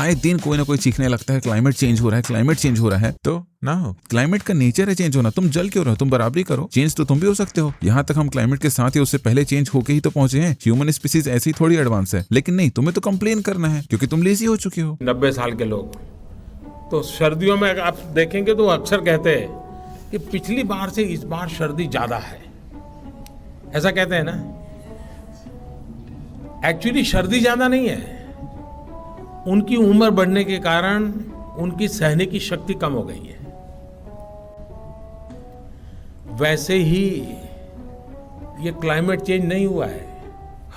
आए दिन कोई ना कोई चीखने लगता है क्लाइमेट चेंज हो रहा है, क्लाइमेट चेंज हो रहा है। तो ना हो, क्लाइमेट का नेचर है चेंज होना। तुम जल क्यों रहो, तुम बराबरी करो, चेंज तो तुम भी हो सकते हो। यहाँ तक हम क्लाइमेट के साथ ही उससे पहले चेंज होके ही तो पहुंचे हैं। ह्यूमन स्पीसीज ऐसी थोड़ी एडवांस है, लेकिन नहीं, तुम्हें तो कंप्लेन करना है क्योंकि तुम लेजी हो चुके हो। 90 साल के लोग तो सर्दियों में आप देखेंगे तो अक्सर कहते हैं कि पिछली बार से इस बार सर्दी ज्यादा है, ऐसा कहते हैं ना। एक्चुअली सर्दी ज्यादा नहीं है, उनकी उम्र बढ़ने के कारण उनकी सहने की शक्ति कम हो गई है। वैसे ही ये क्लाइमेट चेंज नहीं हुआ है,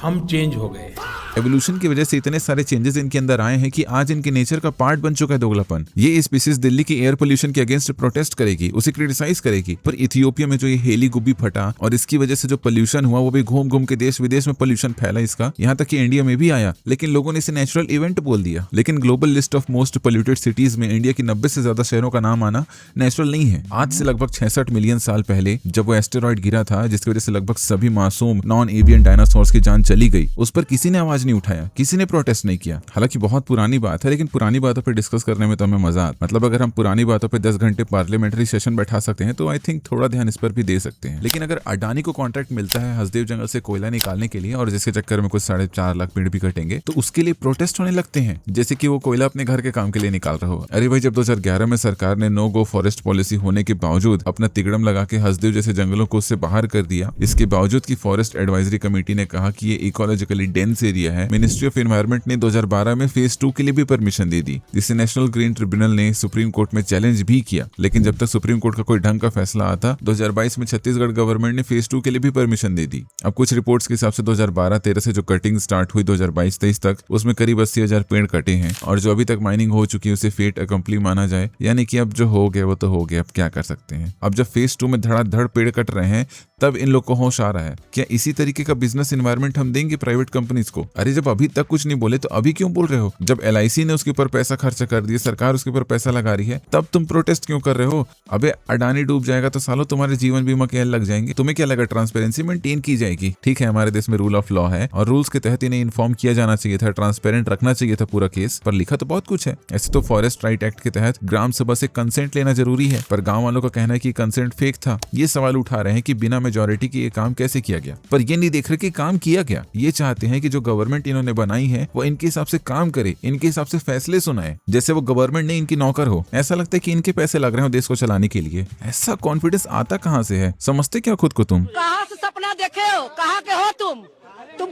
हम चेंज हो गए। एवोल्यूशन की वजह से इतने सारे चेंजेस इनके अंदर आए हैं कि आज इनके नेचर का पार्ट बन चुका है दोगलापन। ये स्पीसीज दिल्ली की एयर पोल्यूशन के अगेंस्ट प्रोटेस्ट करेगी, उसे क्रिटिसाइज करेगी, पर इथियोपिया में जो ये हेली गुब्बी फटा और इसकी वजह से जो पोल्यूशन हुआ वो भी घूम घूम के देश विदेश में पोल्यूशन फैला इसका, यहाँ तक कि इंडिया में भी आया, लेकिन लोगों ने इसे नेचुरल इवेंट बोल दिया। लेकिन global list of most polluted cities में इंडिया की 90 से ज्यादा शहरों का नाम आना नेचुरल नहीं है। आज से लगभग 66 मिलियन साल पहले जब वो एस्टेरॉइड गिरा था, जिसकी वजह से लगभग सभी मासूम नॉन एवियन डायनासोर्स की जान चली गई, उस पर किसी ने आवाज नहीं उठाया, किसी ने प्रोटेस्ट नहीं किया। हालांकि बहुत पुरानी बात है, लेकिन पुरानी बातों पर डिस्कस करने में तो हमें मजा आता। मतलब अगर हम पुरानी बातों पे 10 घंटे पार्लियामेंट्री सेशन बैठा सकते हैं तो आई थिंक थोड़ा ध्यान इस पर भी दे सकते हैं। लेकिन अगर अडानी को कॉन्ट्रैक्ट मिलता है हसदेव जंगल से कोयला निकालने के लिए और जिसके चक्कर में कुछ 4.5 लाख पेड़ भी कटेंगे, तो उसके लिए प्रोटेस्ट होने लगते हैं जैसे कि वो कोयला अपने घर के काम के लिए निकाल रहा हो। अरे भाई, जब 2011 में सरकार ने नो गो फॉरेस्ट पॉलिसी होने के बावजूद अपना तिगड़म लगा के हसदेव जैसे जंगलों को उससे बाहर कर दिया, इसके बावजूद की फॉरेस्ट एडवाइजरी कमेटी ने कहा कि ये इकोलॉजिकली डेंस एरिया है, मिनिस्ट्री ऑफ एनवायरमेंट ने 2012 में फेज 2 के लिए भी परमिशन दे दी, जिसे नेशनल ग्रीन ट्रिब्यूनल ने सुप्रीम कोर्ट में चैलेंज भी किया। लेकिन जब तक सुप्रीम कोर्ट का कोई ढंग का फैसला आता, 2022 में छत्तीसगढ़ गवर्नमेंट ने फेज 2 के लिए भी परमिशन दे दी। अब कुछ रिपोर्ट्स के हिसाब से 2012-13 से जो कटिंग स्टार्ट हुई 2022-23 तक, उसमें करीब 80,000 पेड़ कटे हैं और जो अभी तक माइनिंग हो चुकी है उसे फेट अकम्पली माना जाए। यानी कि अब जो हो गया वो तो हो गया, अब क्या कर सकते हैं। अब जब फेज 2 में धड़ाधड़ पेड़ कट रहे हैं तब इन लोग को होश आ रहा है, क्या इसी तरीके का बिजनेस एनवायरनमेंट हम देंगे प्राइवेट कंपनीज को? अरे जब अभी तक कुछ नहीं बोले तो अभी क्यों बोल रहे हो? जब LIC ने उसके ऊपर पैसा खर्च कर दिया, सरकार उसके ऊपर पैसा लगा रही है, तब तुम प्रोटेस्ट क्यों कर रहे हो? अबे अडानी डूब जाएगा तो सालों तुम्हारे जीवन बीमा के लग जाएंगे। तुम्हें क्या लगा ट्रांसपेरेंसी मेंटेन की जाएगी? ठीक है, हमारे देश में रूल ऑफ लॉ है और रूल्स के तहत इन्हें इन्फॉर्म किया जाना चाहिए था, ट्रांसपेरेंट रखना चाहिए था पूरा केस, पर लिखा तो बहुत कुछ है। ऐसे तो फॉरेस्ट राइट एक्ट के तहत ग्राम सभा से कंसेंट लेना जरूरी है, पर गाँव वालों का कहना है कि कंसेंट फेक था। ये सवाल उठा रहे हैं कि बिना मेजोरिटी के ये काम कैसे किया गया, पर ये नहीं देख रहे कि काम किया गया। ये चाहते हैं कि जो गवर्नमेंट इन्होंने बनाई है वो इनके हिसाब से काम करे, इनके हिसाब से फैसले सुनाए, जैसे वो गवर्नमेंट ने इनकी नौकर हो। ऐसा लगता है कि इनके पैसे लग रहे हो देश को चलाने के लिए। ऐसा कॉन्फिडेंस आता कहाँ से है? समझते क्या खुद को तुम? कहाँ से सपना देखे हो, कहाँ के हो तुम?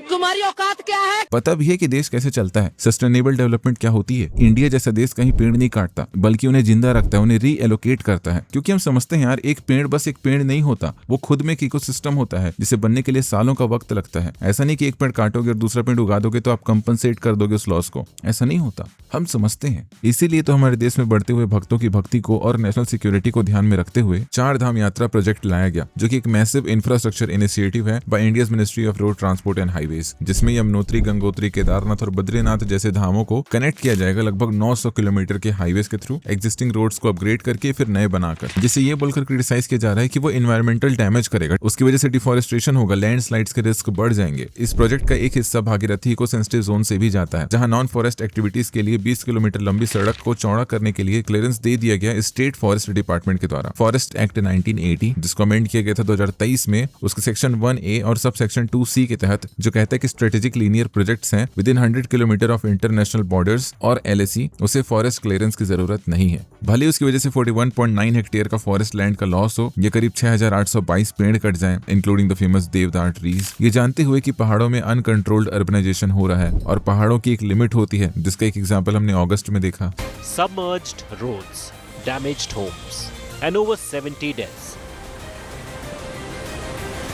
तुम्हारी औकात क्या है? पता भी है कि देश कैसे चलता है, सस्टेनेबल डेवलपमेंट क्या होती है। इंडिया जैसा देश कहीं पेड़ नहीं काटता, बल्कि उन्हें जिंदा रखता है, उन्हें रीएलोकेट करता है। क्योंकि हम समझते हैं यार, एक पेड़ बस एक पेड़ नहीं होता, वो खुद में एक इकोसिस्टम होता है जिसे बनने के लिए सालों का वक्त लगता है। ऐसा नहीं कि एक पेड़ काटोगे और दूसरा पेड़ उगा दोगे तो आप कंपनसेट कर दोगे उस लॉस को, ऐसा नहीं होता। हम समझते हैं, इसीलिए तो हमारे देश में बढ़ते हुए भक्तों की भक्ति को और नेशनल सिक्योरिटी को ध्यान में रखते हुए 4 धाम यात्रा प्रोजेक्ट लाया गया, जो कि एक मैसिव इंफ्रास्ट्रक्चर इनिशिएटिव है by India's ministry of road transport and highways, जिसमें यमुनोत्री, गंगोत्री, केदारनाथ और बद्रीनाथ जैसे धामों को कनेक्ट किया जाएगा लगभग 900 किलोमीटर के हाईवेज के थ्रू, एग्जिस्टिंग रोड्स को अपग्रेड करके फिर नए बनाकर, जिसे ये बोलकर क्रिटिसाइज किया जा रहा है कि वो एनवायरमेंटल डैमेज करेगा, उसकी वजह से डिफॉरेस्टेशन होगा, लैंडस्लाइड्स के रिस्क बढ़ जाएंगे। इस प्रोजेक्ट का एक हिस्सा भागीरथी इको सेंसिटिव जोन से भी जाता है, जहां नॉन फॉरेस्ट एक्टिविटीज के लिए 20 किलोमीटर लंबी सड़क को चौड़ा करने के लिए क्लियरेंस दे दिया गया स्टेट फॉरेस्ट डिपार्टमेंट के द्वारा। फॉरेस्ट एक्ट 1980, जिसको अमेंड किया गया था 2023 में, उसके सेक्शन 1A और सब सेक्शन 2C के तहत, जो कहता है कि स्ट्रेटेजिक लीनियर प्रोजेक्ट्स हैं with in 100 kilometre of international borders और LAC, उसे फॉरेस्ट क्लियरेंस की जरूरत नहीं है। भले उसकी वजह से 41.9 हेक्टेयर का फॉरेस्ट लैंड का लॉस हो, ये करीब 6822 पेड़ कट जाएं, इंक्लूडिंग द फेमस देवदार ट्रीज। ये जानते हुए कि पहाड़ों में अनकंट्रोल्ड अर्बनाइजेशन हो रहा है और पहाड़ों की एक लिमिट होती है, जिसका एक एग्जांपल हमने अगस्त में देखा। Submerged roads, damaged homes, and over 70 deaths.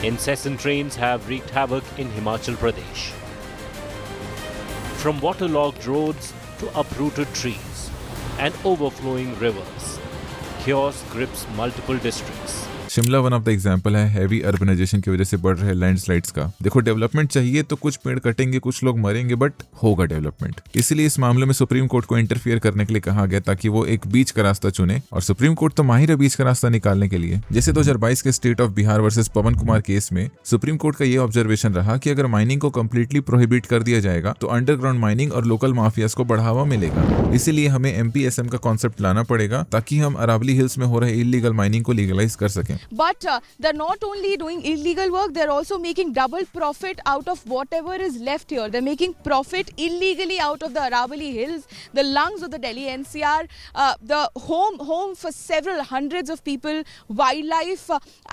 Incessant rains have wreaked havoc in Himachal Pradesh. From waterlogged roads to uprooted trees and overflowing rivers, chaos grips multiple districts. Shimla one of the example है heavy urbanisation की वजह से बढ़ रहे landslides का। देखो development चाहिए तो कुछ पेड़ कटेंगे, कुछ लोग मरेंगे, बट होगा डेवलपमेंट। इसलिए इस मामले में सुप्रीम कोर्ट को इंटरफियर करने के लिए कहा गया ताकि वो एक बीच का रास्ता चुने, और सुप्रीम कोर्ट तो माहिर है बीच का रास्ता निकालने के लिए। जैसे 2022 के state of Bihar versus Pawan Kumar case में सुप्रीम कोर्ट का ये ऑब्जर्वेशन रहा कि अगर माइनिंग को कंप्लीटली प्रोहिबिट कर दिया जाएगा तो अंडरग्राउंड माइनिंग और लोकल माफियाज को बढ़ावा मिलेगा। इसीलिए हमें MPSM का कॉन्सेप्ट लाना पड़ेगा ताकि हम अरावली हिल्स में हो रहे इलीगल माइनिंग को लीगलाइज कर सकें। But they're not only doing illegal work, they're also making double profit out of whatever is left here. They're making profit illegally out of the Aravali Hills, the lungs of the Delhi NCR, the home for several hundreds of people, wildlife,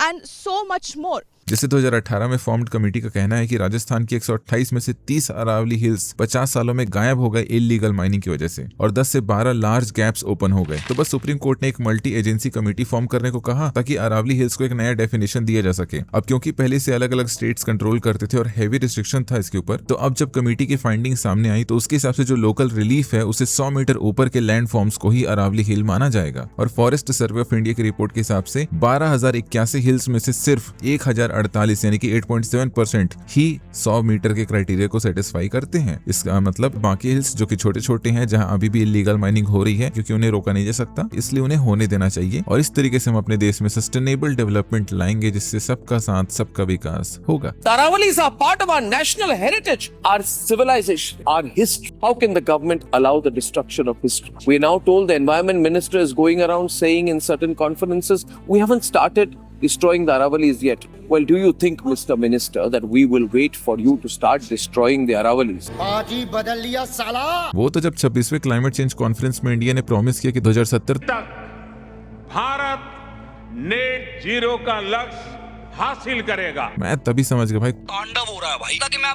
and so much more. जैसे 2018 में formed committee का कहना है कि राजस्थान की 128 में से 30 Aravalli hills 50 सालों में गायब हो गए इलीगल माइनिंग की वजह से, और 10 से 12 लार्ज गैप्स ओपन हो गए। तो बस सुप्रीम कोर्ट ने एक मल्टी एजेंसी कमेटी फॉर्म करने को कहा ताकि अरावली हिल्स को एक नया डेफिनेशन दिया जा सके। अब क्योंकि पहले से अलग अलग स्टेट्स कंट्रोल करते थे और हैवी रिस्ट्रिक्शन था इसके ऊपर, तो अब जब कमेटी की फाइंडिंग सामने आई तो उसके हिसाब से जो लोकल रिलीफ है उसे 100 मीटर ऊपर के लैंड फॉर्म्स को ही अरावली हिल माना जाएगा। और फॉरेस्ट सर्वे ऑफ इंडिया की रिपोर्ट के हिसाब से 12,081 हिल्स में से सिर्फ 1,048 यानी कि 8.7% ही 100 मीटर के क्राइटेरिया को सेटिस्फाई करते हैं। इसका मतलब बाकी हिल्स जो कि छोटे छोटे हैं, जहां अभी भी इलीगल माइनिंग हो रही है क्योंकि उन्हें रोका नहीं जा सकता, इसलिए उन्हें होने देना चाहिए। और इस तरीके से हम अपने देश में सस्टेनेबल डेवलपमेंट लाएंगे जिससे सबका साथ सबका विकास होगा। Aravallis are part of our national heritage, our civilization, our history. How can the government allow the destruction of history? We are now told the environment minister is going around saying in certain conferences, we haven't started destroying the Aravallis yet. Well, do you think, Mr. Minister, that we will wait for you to start destroying the Aravallis? Party बदल लिया साला। वो तो जब 26वें climate change conference में India ने promise किया कि 2070 तक भारत नेट जीरो का लक्ष्य हासिल करेगा। मैं तभी समझ गया भाई तांडव हो रहा है भाई, ताकि मैं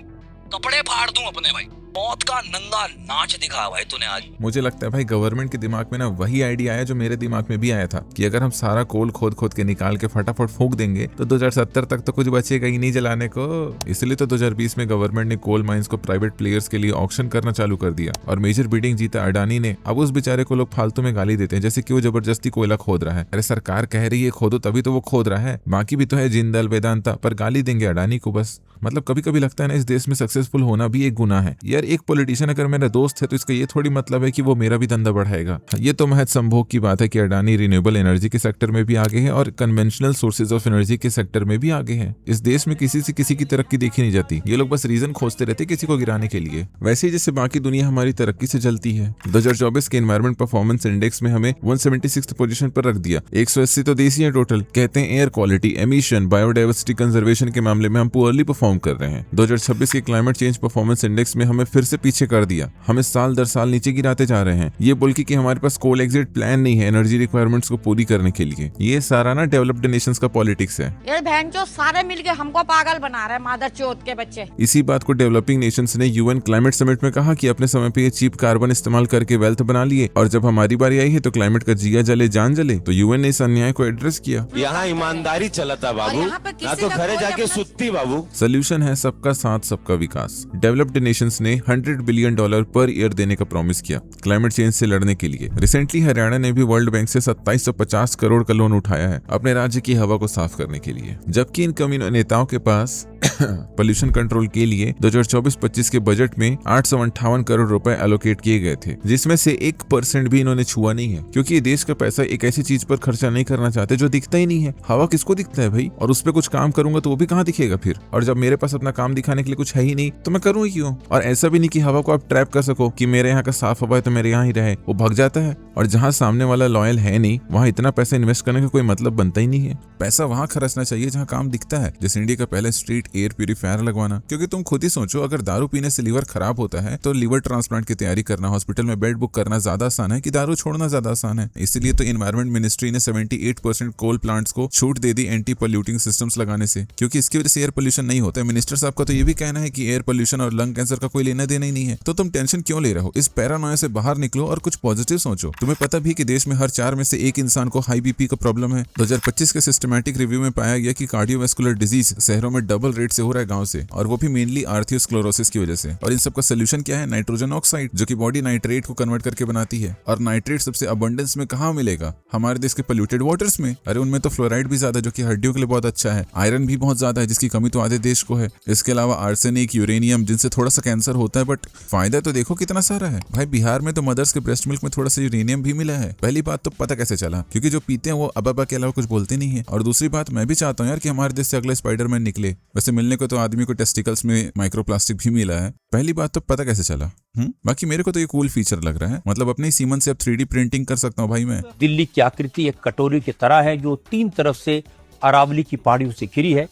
कपड़े फाड़ दूं अपने भाई। मौत का नंगा नाच दिखा भाई तूने आज। मुझे लगता है भाई गवर्नमेंट के दिमाग में ना वही आइडिया आया जो मेरे दिमाग में भी आया था कि अगर हम सारा कोल खोद खोद के निकाल के फटाफट फूंक देंगे तो 2070 तक तो कुछ बचेगा ही नहीं जलाने को। इसलिए तो 2020 में गवर्नमेंट ने कोल माइंस को प्राइवेट प्लेयर्स के लिए ऑक्शन करना चालू कर दिया और मेजर बिडिंग जीता अडानी ने। अब उस बेचारे को लोग फालतू में गाली देते हैं जैसे कि वो जबरदस्ती कोयला खोद रहा है। अरे सरकार कह रही है खोदो तभी तो वो खोद रहा है, बाकी भी तो है जिंदल वेदांता, पर गाली देंगे अडानी को बस। मतलब कभी कभी लगता है ना इस देश में सक्सेसफुल होना भी एक गुनाह है यार। एक पॉलिटिशियन अगर मेरा दोस्त है तो इसका ये थोड़ी मतलब है कि वो मेरा भी धंधा बढ़ाएगा। ये तो महज संभोग की बात है कि अडानी रिन्यूएबल एनर्जी के सेक्टर में भी आगे है और कन्वेंशनल सोर्सेज ऑफ एनर्जी के सेक्टर में भी आगे है। इस देश में किसी से किसी की तरक्की देखी नहीं जाती, ये लोग बस रीजन खोजते रहते किसी को गिराने के लिए। वैसे ही जैसे बाकी दुनिया हमारी तरक्की से जलती है। 2024 के एनवायरमेंट परफॉर्मेंस इंडेक्स में हमें 176 पोजीशन पर रख दिया। 180 तो देसी है टोटल। कहते हैं air quality, emission, biodiversity conservation के मामले में हम पुअरली परफॉर्म कर रहे हैं। 2026 के क्लाइमेट चेंज परफॉर्मेंस इंडेक्स में हमें फिर से पीछे कर दिया। हमें साल दर साल नीचे गिराते जा रहे हैं, ये बोल के कि हमारे पास कोल एग्जिट प्लान नहीं है एनर्जी रिक्वायरमेंट्स को पूरी करने के लिए। ये सारा ना डेवलप्ड नेशंस का पॉलिटिक्स है। ये बहनचोद सारे मिलके हमको पागल बना रहे हैं, मादरचोद के बच्चे। इसी बात को डेवलपिंग नेशंस ने यूएन क्लाइमेट समिट में कहा कि अपने समय पे ये चीप कार्बन इस्तेमाल करके वेल्थ बना लिए, और जब हमारी बारी आई है तो क्लाइमेट का जिया जले जान जले। तो यूएन ने इस अन्याय को एड्रेस किया। यहाँ ईमानदारी चलता बाबू, ना तो घरे जाके सुत्ती बाबू। सोल्यूशन है सबका साथ सबका विकास। डेवलप्ड नेशंस ने $100 बिलियन पर ईयर देने का प्रॉमिस किया क्लाइमेट चेंज से लड़ने के लिए। रिसेंटली हरियाणा ने भी वर्ल्ड बैंक से 2750 करोड़ का लोन उठाया है अपने राज्य की हवा को साफ करने के लिए, जबकि इन कम्युनिस्ट नेताओं के पास पोल्यूशन कंट्रोल के लिए 2024-25 के बजट में 858 करोड़ रुपए एलोकेट किए गए थे, जिसमें से 1% भी इन्होंने छुआ नहीं है, क्योंकि ये देश का पैसा एक ऐसी चीज पर खर्चा नहीं करना चाहते जो दिखता ही नहीं है। हवा किसको दिखता है भाई, और उस पर कुछ काम करूंगा तो वो भी कहाँ दिखेगा फिर। और जब मेरे पास अपना काम दिखाने के लिए कुछ है ही नहीं तो मैं करूँ क्यों। और ऐसा भी नहीं कि हवा को आप ट्रैप कर सको कि मेरे यहाँ का साफ हवा है तो मेरे यहाँ ही रहे, वो भाग जाता है। और जहाँ सामने वाला लॉयल है नहीं, वहाँ इतना पैसा इन्वेस्ट करने का कोई मतलब बनता ही नहीं है। पैसा वहाँ खर्चना चाहिए जहाँ काम दिखता है, जैसे इंडिया का पहला स्ट्रीट एयर प्यूरिफायर लगवाना। क्योंकि तुम खुद ही सोचो, अगर दारू पीने से लीवर खराब होता है तो लीवर ट्रांसप्लांट की तैयारी करना, हॉस्पिटल में बेड बुक करना ज्यादा आसान है कि दारू छोड़ना ज्यादा आसान है। इसलिए तो एनवायरमेंट मिनिस्ट्री ने 78% कोल प्लांट्स को छूट दे दी एंटी पोल्यूटिंग सिस्टम्स लगाने से, क्योंकि इसकी वजह से एयर पोल्यूशन नहीं होता। होता है। मिनिस्टर साहब का तो ये भी कहना है कि एयर पोल्यूशन और लंग कैंसर का कोई लेना देना ही नहीं है। तो तुम टेंशन क्यों ले रहे हो? इस पैरानोया से बाहर निकलो और कुछ पॉजिटिव सोचो। तुम्हें पता भी कि देश में हर 4 में से 1 इंसान को हाई बीपी का प्रॉब्लम है। 2025 के सिस्टमैटिक रिव्यू में पाया गया कि कार्डियोवैस्कुलर डिजीज शहरों में डबल रेट से हो रहा है गांव से, और वो भी मेनली आर्थियोस्क्लेरोसिस की वजह से। और इन सब का सोल्यूशन क्या है? नाइट्रोजन ऑक्साइड, जो कि बॉडी नाइट्रेट को कन्वर्ट करके बनाती है। और नाइट्रेट सबसे अबंडेंस में कहाँ मिलेगा? हमारे देश के पोल्यूटेड वाटर्स में। अरे उनमें तो फ्लोराइड भी ज्यादा, जो कि हड्डियों के लिए बहुत अच्छा है। आयरन भी बहुत ज्यादा है, जिसकी कमी तो आधे देश को है। इसके अलावा आर्सेनिक, यूरेनियम, जिनसे थोड़ा सा कैंसर होता है, बट फायदा तो देखो कितना सारा है भाई। बिहार में तो मदर्स के ब्रेस्ट मिल्क में थोड़ा सा यूरेनियम भी मिला है। पहली बात तो पता कैसे चला? क्योंकि जो पीते हैं वो अबाबा के अलावा कुछ बोलते नहीं है। और दूसरी बात, मैं भी चाहता हूँ यार कि हमारे देश से अगला स्पाइडरमैन निकले। वैसे मिलने को तो आदमी को टेस्टिकल्स में माइक्रोप्लास्टिक भी मिला है। पहली बात तो पता कैसे चला? बाकी मेरे को तो ये कूल फीचर लग रहा है। मतलब अपने सीमन से अब 3D प्रिंटिंग कर सकता हूँ भाई मैं। दिल्ली की आकृति एक कटोरी की तरह है जो 3 तरफ से अरावली की पहाड़ियों से घिरी है,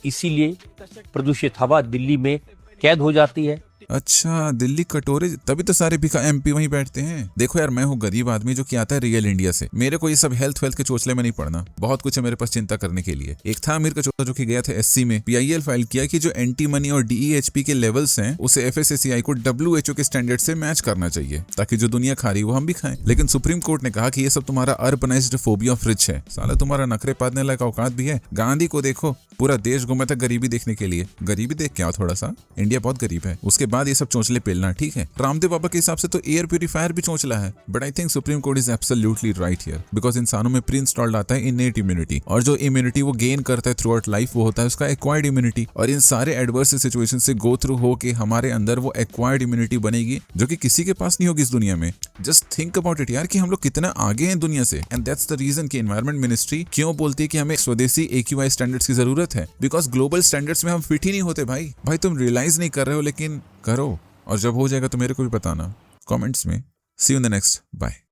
इसीलिए प्रदूषित हवा दिल्ली में कैद हो जाती है। अच्छा, दिल्ली कटोरे, तभी तो सारे भिखा MP वहीं बैठते हैं। देखो यार, मैं हूँ गरीब आदमी जो कि आता है रियल इंडिया से। मेरे को ये सब हेल्थ वेल्थ के चोचले में नहीं पड़ना। बहुत कुछ है मेरे पास चिंता करने के लिए। एक था अमीर का चोचा जो कि गया था SC में, PIL फाइल किया कि जो एंटी मनी और DEHP के लेवल्स हैं उसे FSSAI को WHO के स्टैंडर्ड से मैच करना चाहिए, ताकि जो दुनिया खा रही है वो हम भी खाएं। लेकिन सुप्रीम कोर्ट ने कहा कि ये सब तुम्हारा अर्बनाइज्ड फोबिया ऑफ रिच है। साला तुम्हारा नखरे पादने लायक औकात भी है। गांधी को देखो, पूरा देश घूमा था गरीबी देखने के लिए। गरीबी देख के आओ थोड़ा सा, इंडिया बहुत गरीब है। उसके बाद ये सब चोचले पेलना ठीक है। रामदेव बाबा के हिसाब से तो एयर प्यूरिफायर भी चोचला है। But I think supreme court is absolutely right here, because इंसानों में प्री इंस्टॉल्ड आता है इनेट इम्यूनिटी, और जो इम्यूनिटी वो गेन करता है थ्रू आउट लाइफ वो होता है उसका एक्वायर्ड इम्यूनिटी। और इन सारे एडवर्स सिचुएशन से गो थ्रू होके हमारे अंदर वो एक्वायर्ड इम्यूनिटी बनेगी, जो कि किसी के पास नहीं होगी इस दुनिया में। जस्ट थिंक अबाउट इट यार, कि हम लोग कितना आगे हैं दुनिया से। एंड दैट्स द रीजन कि एनवायरमेंट मिनिस्ट्री क्यों बोलती है कि हमें स्वदेशी AQI स्टैंडर्ड्स की जरूरत है, बिकॉज ग्लोबल स्टैंडर्ड्स में हम फिट ही नहीं होते भाई। तुम रियलाइज नहीं कर रहे हो, लेकिन करो, और जब हो जाएगा तो मेरे को भी बताना कमेंट्स में। See you in the next, bye.